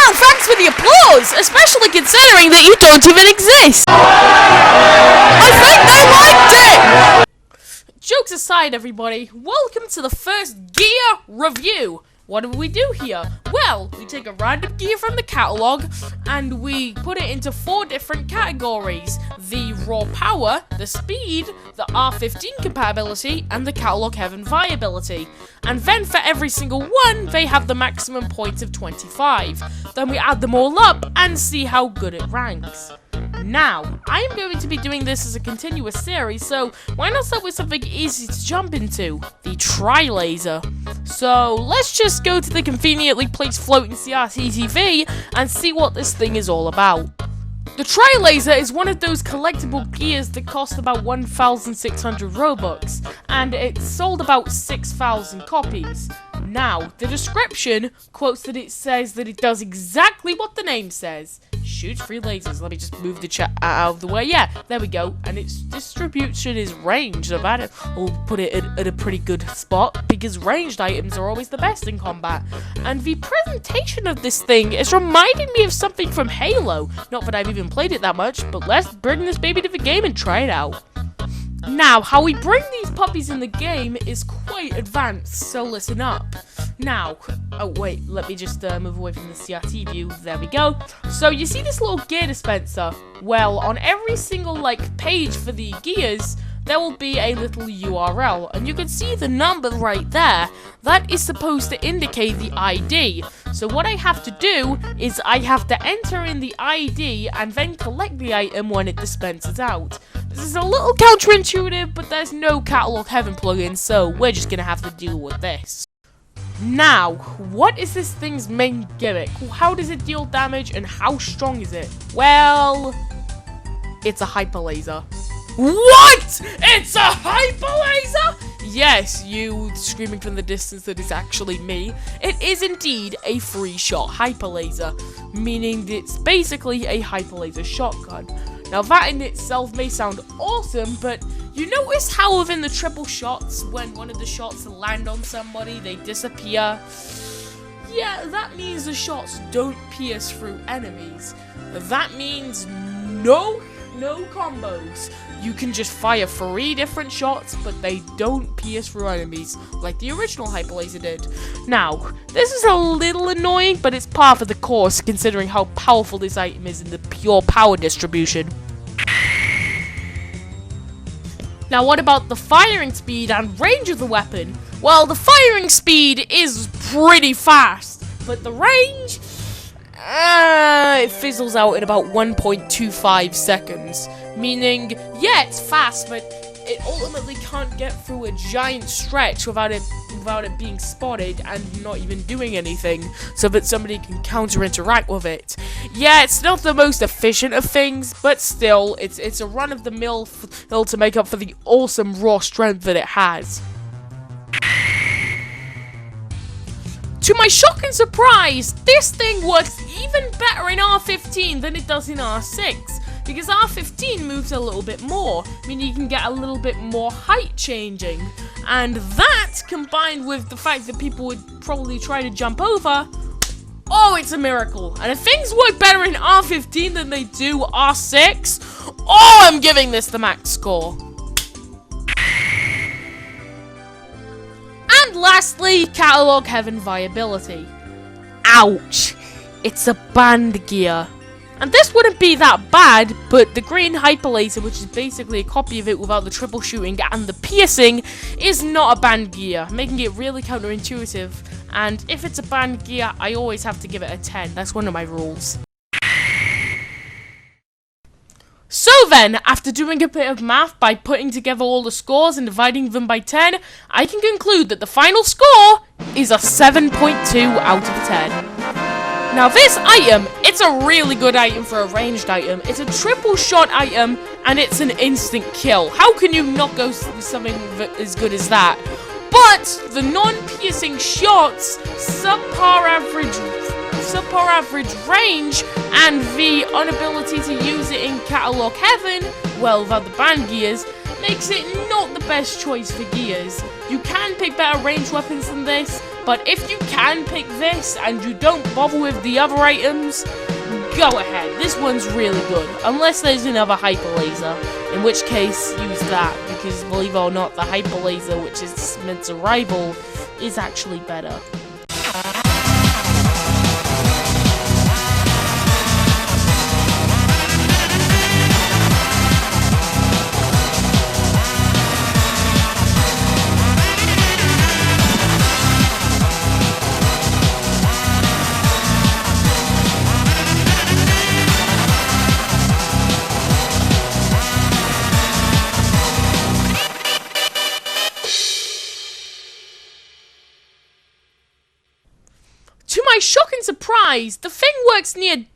Well, thanks for the applause, especially considering that you don't even exist. I think they liked it! Jokes aside, everybody, welcome to the first gear review. What do we do here? Well, we take a random gear from the catalog and we put it into 4 different categories. The raw power, the speed, the R15 compatibility, and the catalog heaven viability. And then for every single one, they have the maximum points of 25. Then we add them all up and see how good it ranks. Now, I am going to be doing this as a continuous series, so why not start with something easy to jump into? The TrI-Laser. So, let's just go to the conveniently placed floating CRT TV and see what this thing is all about. The TrI-Laser is one of those collectible gears that cost about 1,600 Robux, and it sold about 6,000 copies. Now, the description quotes that it says that it does exactly what the name says. Shoots 3 lasers. Let me just move the chat out of the way. Yeah, there we go. And its distribution is ranged. We'll put it at a pretty good spot, because ranged items are always the best in combat. And the presentation of this thing is reminding me of something from Halo. Not that I've even played it that much, but let's bring this baby to the game and try it out. Now, how we bring these puppies in the game is quite advanced, so listen up. Now, oh wait, let me just move away from the CRT view. There we go. So you see this little gear dispenser? Well, on every single page for the gears, there will be a little URL, and you can see the number right there. That is supposed to indicate the ID. So what I have to do is I have to enter in the ID and then collect the item when it dispenses out. This is a little counterintuitive, but there's no Catalog Heaven plugin, so we're just gonna have to deal with this. Now, what is this thing's main gimmick? How does it deal damage and how strong is it? Well, it's a Hyperlaser. What? It's a Hyperlaser? Yes, you screaming from the distance that it's actually me. It is indeed a 3-shot Hyperlaser, meaning it's basically a Hyperlaser shotgun. Now that in itself may sound awesome, but you notice how within the triple shots, when one of the shots land on somebody, they disappear? Yeah, that means the shots don't pierce through enemies. That means no combos. You can just fire 3 different shots, but they don't pierce through enemies, like the original Hyperlaser did. Now, this is a little annoying, but it's par for the course, considering how powerful this item is in the pure power distribution. Now, what about the firing speed and range of the weapon? Well, the firing speed is pretty fast, but the range, it fizzles out in about 1.25 seconds. Meaning, yeah, it's fast, but it ultimately can't get through a giant stretch without it being spotted and not even doing anything, so that somebody can counter-interact with it. Yeah, it's not the most efficient of things, but still, it's a run-of-the-mill to make up for the awesome raw strength that it has. To my shock and surprise, this thing works even better in R15 than it does in R6. Because R15 moves a little bit more, meaning you can get a little bit more height changing. And that, combined with the fact that people would probably try to jump over, oh, it's a miracle. And if things work better in R15 than they do R6, oh, I'm giving this the max score. And lastly, Catalog Heaven viability. Ouch, it's a band gear. And this wouldn't be that bad, but the green Hyperlaser, which is basically a copy of it without the triple shooting and the piercing, is not a band gear, making it really counterintuitive. And if it's a band gear, I always have to give it a 10. That's one of my rules. So then, after doing a bit of math by putting together all the scores and dividing them by 10, I can conclude that the final score is a 7.2 out of 10. Now this item, it's a really good item for a ranged item. It's a triple shot item, and it's an instant kill. How can you not go with something as good as that? But the non-piercing shots, subpar average range, and the inability to use it in Catalog Heaven, well, without the band gears, makes it not the best choice for gears. You can pick better ranged weapons than this, but if you can pick this and you don't bother with the other items, go ahead. This one's really good, unless there's another Hyperlaser, in which case use that, because believe it or not, the Hyperlaser, which is meant to rival, is actually better. To my shock and surprise, the thing works near